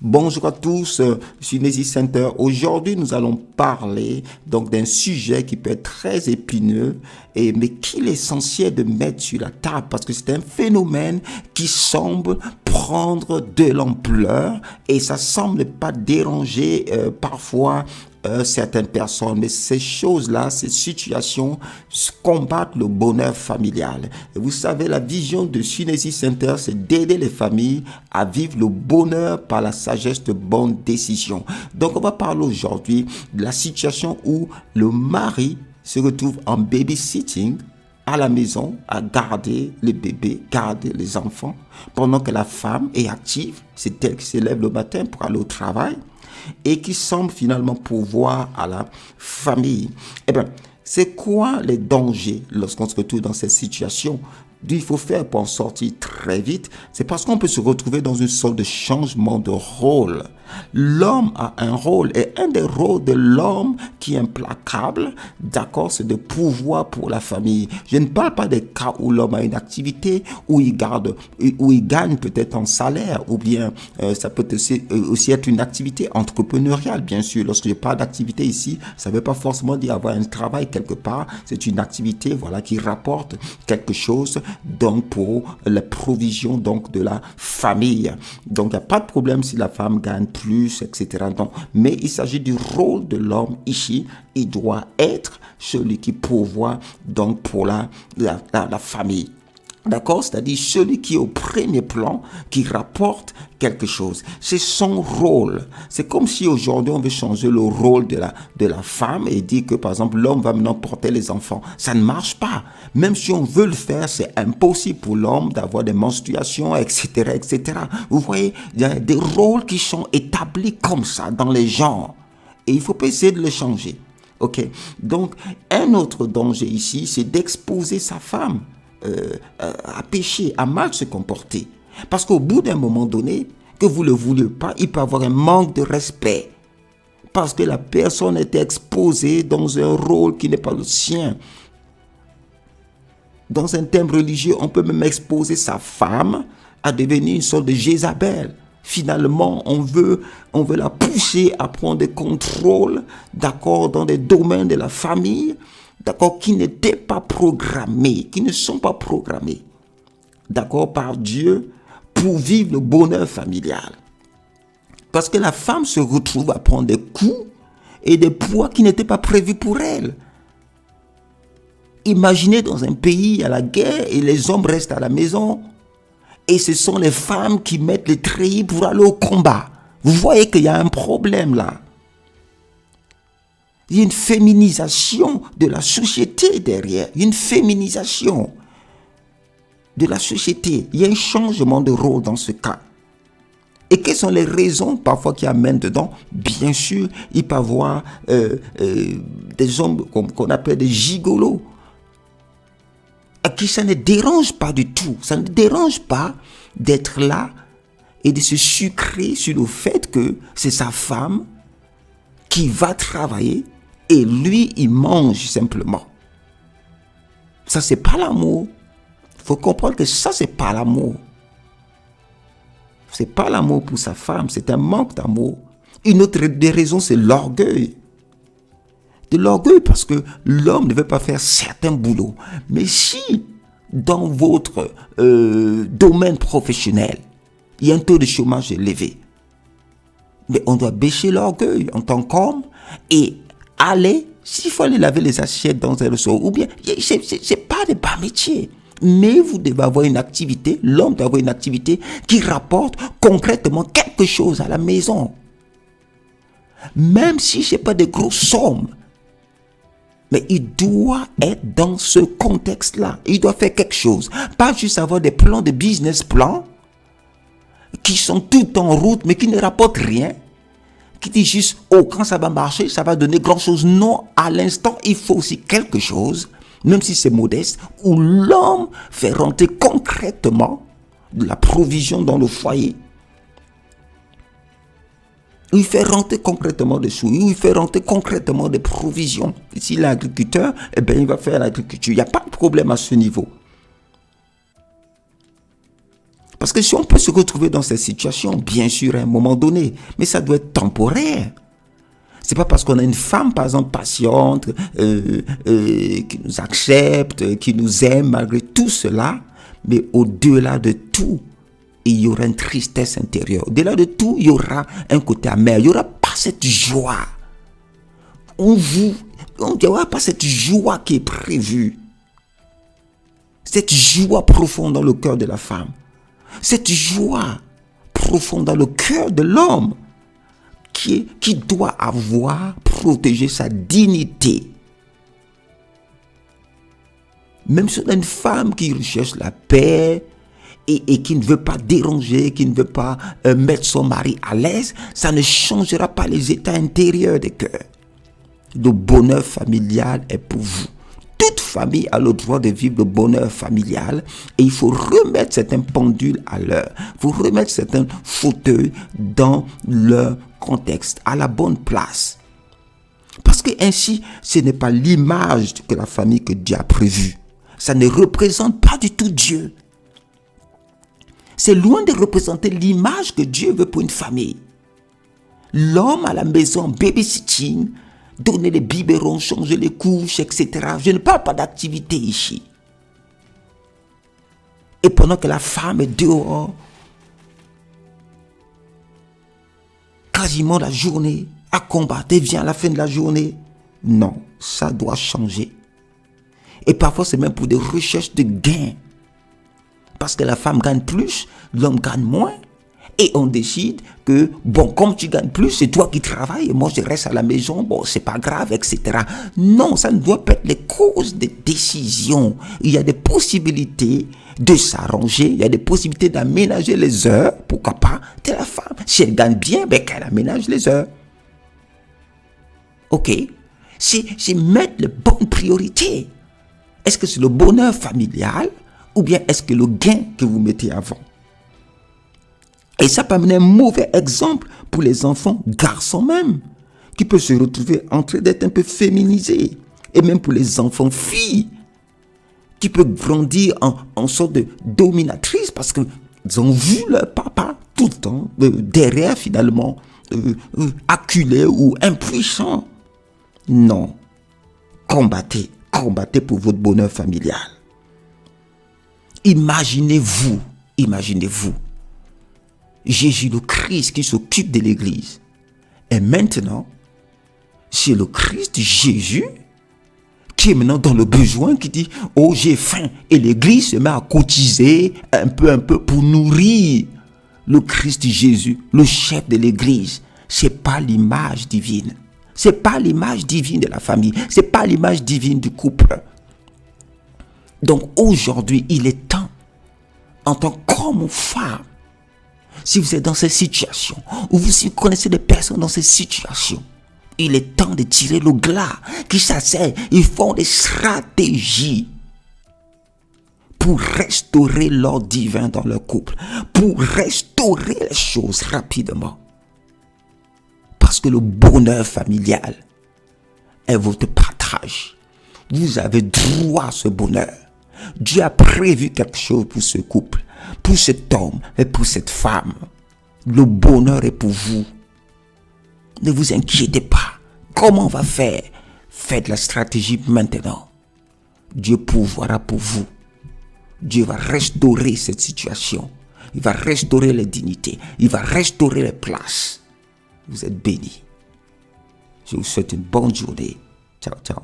Bonjour à tous, je suis Nézi Center. Aujourd'hui, nous allons parler donc d'un sujet qui peut être très épineux, mais qu'il est essentiel de mettre sur la table parce que c'est un phénomène qui semble prendre de l'ampleur et ça semble pas déranger parfois certaines personnes, mais ces choses-là, ces situations combattent le bonheur familial. Et vous savez, la vision de Synésie Center, c'est d'aider les familles à vivre le bonheur par la sagesse de bonnes décisions. Donc, on va parler aujourd'hui de la situation où le mari se retrouve en babysitting à la maison, à garder les bébés, garder les enfants, pendant que la femme est active, c'est elle qui se lève le matin pour aller au travail, et qui semble finalement pourvoir à la famille. Eh bien, c'est quoi les dangers lorsqu'on se retrouve dans cette situation? Il faut faire pour en sortir très vite. C'est parce qu'on peut se retrouver dans une sorte de changement de rôle. L'homme a un rôle et un des rôles de l'homme qui est implacable, d'accord, c'est de pouvoir pour la famille. Je ne parle pas des cas où l'homme a une activité, où il gagne peut-être en salaire, ou bien ça peut aussi être une activité entrepreneuriale, bien sûr. Lorsque je parle d'activité ici, ça ne veut pas forcément dire avoir un travail quelque part. C'est une activité, voilà, qui rapporte quelque chose, donc pour la provision donc de la famille. Donc il n'y a pas de problème si la femme gagne plus, etc. Donc, mais il s'agit du rôle de l'homme ici. Il doit être celui qui pourvoit donc pour la famille. D'accord? C'est-à-dire celui qui est au premier plan, qui rapporte quelque chose. C'est son rôle. C'est comme si aujourd'hui on veut changer le rôle de la femme et dire que par exemple l'homme va maintenant porter les enfants. Ça ne marche pas. Même si on veut le faire, c'est impossible pour l'homme d'avoir des menstruations, etc., etc. Vous voyez, il y a des rôles qui sont établis comme ça dans les genres. Et il ne faut pas essayer de le changer. Ok? Donc, un autre danger ici, c'est d'exposer sa femme à pécher, à mal se comporter. Parce qu'au bout d'un moment donné, que vous ne le vouliez pas, il peut y avoir un manque de respect. Parce que la personne est exposée dans un rôle qui n'est pas le sien. Dans un thème religieux, on peut même exposer sa femme à devenir une sorte de Jézabel. Finalement, on veut la pousser à prendre des contrôles, d'accord, dans des domaines de la famille, d'accord, qui n'étaient pas programmés, qui ne sont pas programmés, d'accord, par Dieu pour vivre le bonheur familial. Parce que la femme se retrouve à prendre des coups et des poids qui n'étaient pas prévus pour elle. Imaginez dans un pays, il y a la guerre et les hommes restent à la maison et ce sont les femmes qui mettent les treillis pour aller au combat. Vous voyez qu'il y a un problème là. Il y a une féminisation de la société derrière. Il y a une féminisation de la société. Il y a un changement de rôle dans ce cas. Et quelles sont les raisons parfois qui amènent dedans? Bien sûr, il peut y avoir des hommes qu'on appelle des gigolos, à qui ça ne dérange pas du tout. Ça ne dérange pas d'être là et de se sucrer sur le fait que c'est sa femme qui va travailler et lui, il mange simplement. Ça, c'est pas l'amour. Il faut comprendre que ça, c'est pas l'amour. C'est pas l'amour pour sa femme, c'est un manque d'amour. Une autre des raisons, c'est l'orgueil. De l'orgueil parce que l'homme ne veut pas faire certains boulots. Mais si, dans votre domaine professionnel, il y a un taux de chômage élevé, mais on doit bêcher l'orgueil en tant qu'homme et aller, s'il faut aller laver les assiettes dans un restaurant, ou bien, c'est pas des bas métiers. Mais vous devez avoir une activité, l'homme doit avoir une activité qui rapporte concrètement quelque chose à la maison. Même si ce n'est pas des grosses sommes. Mais il doit être dans ce contexte-là. Il doit faire quelque chose. Pas juste avoir des plans de business plans qui sont tout en route mais qui ne rapportent rien. Qui dit juste, oh, quand ça va marcher, ça va donner grand chose. Non, à l'instant, il faut aussi quelque chose, même si c'est modeste, où l'homme fait rentrer concrètement de la provision dans le foyer. Où il fait rentrer concrètement des sous, où il fait rentrer concrètement des provisions. Et s'il est agriculteur, eh bien, il va faire l'agriculture. Il n'y a pas de problème à ce niveau. Parce que si on peut se retrouver dans cette situation, bien sûr, à un moment donné, mais ça doit être temporaire. C'est pas parce qu'on a une femme, par exemple, patiente, qui nous accepte, qui nous aime malgré tout cela, mais au-delà de tout, il y aura une tristesse intérieure. Au-delà de tout, il y aura un côté amer. Il n'y aura pas cette joie. Il n'y aura pas cette joie qui est prévue. Cette joie profonde dans le cœur de la femme. Cette joie profonde dans le cœur de l'homme qui doit avoir protégé sa dignité. Même si on a une femme qui recherche la paix et qui ne veut pas déranger, qui ne veut pas mettre son mari à l'aise, ça ne changera pas les états intérieurs des cœurs. Le bonheur familial est pour vous. Toute famille a le droit de vivre le bonheur familial et il faut remettre certains pendules à l'heure. Il faut remettre certains fauteuils dans leur contexte, à la bonne place. Parce que ainsi, ce n'est pas l'image que la famille que Dieu a prévue. Ça ne représente pas du tout Dieu. C'est loin de représenter l'image que Dieu veut pour une famille. L'homme à la maison, babysitting, donner les biberons, changer les couches, etc. Je ne parle pas d'activité ici. Et pendant que la femme est dehors, quasiment la journée, à combattre, et vient à la fin de la journée. Non, ça doit changer. Et parfois, c'est même pour des recherches de gains. Parce que la femme gagne plus, l'homme gagne moins. Et on décide que, bon, comme tu gagnes plus, c'est toi qui travailles et moi je reste à la maison, bon, c'est pas grave, etc. Non, ça ne doit pas être les causes de décision. Il y a des possibilités de s'arranger, il y a des possibilités d'aménager les heures, pourquoi pas, de la femme. Si elle gagne bien, ben qu'elle aménage les heures. Ok? C'est mettre les bonnes priorités. Est-ce que c'est le bonheur familial ou bien est-ce que le gain que vous mettez avant? Et ça peut amener un mauvais exemple pour les enfants, garçons même, qui peuvent se retrouver en train d'être un peu féminisés. Et même pour les enfants filles, qui peuvent grandir en sorte de dominatrice parce qu'ils ont vu leur papa tout le temps derrière finalement, acculé ou impuissant. Non. Combattez pour votre bonheur familial. Imaginez-vous. Jésus le Christ qui s'occupe de l'église. Et maintenant, c'est le Christ Jésus qui est maintenant dans le besoin, qui dit « Oh, j'ai faim ». Et l'église se met à cotiser un peu pour nourrir le Christ Jésus, le chef de l'église. C'est pas l'image divine. C'est pas l'image divine de la famille. C'est pas l'image divine du couple. Donc aujourd'hui, il est temps, en tant qu'homme ou femme, si vous êtes dans cette situation, ou si vous connaissez des personnes dans cette situation, il est temps de tirer le glas, qui s'asseyent, ils font des stratégies pour restaurer l'ordre divin dans leur couple, pour restaurer les choses rapidement. Parce que le bonheur familial est votre partage. Vous avez droit à ce bonheur. Dieu a prévu quelque chose pour ce couple, pour cet homme et pour cette femme. Le bonheur est pour vous. Ne vous inquiétez pas. Comment on va faire? Faites la stratégie maintenant. Dieu pourvoira pour vous. Dieu va restaurer cette situation. Il va restaurer les dignités. Il va restaurer les places. Vous êtes bénis. Je vous souhaite une bonne journée. Ciao, ciao.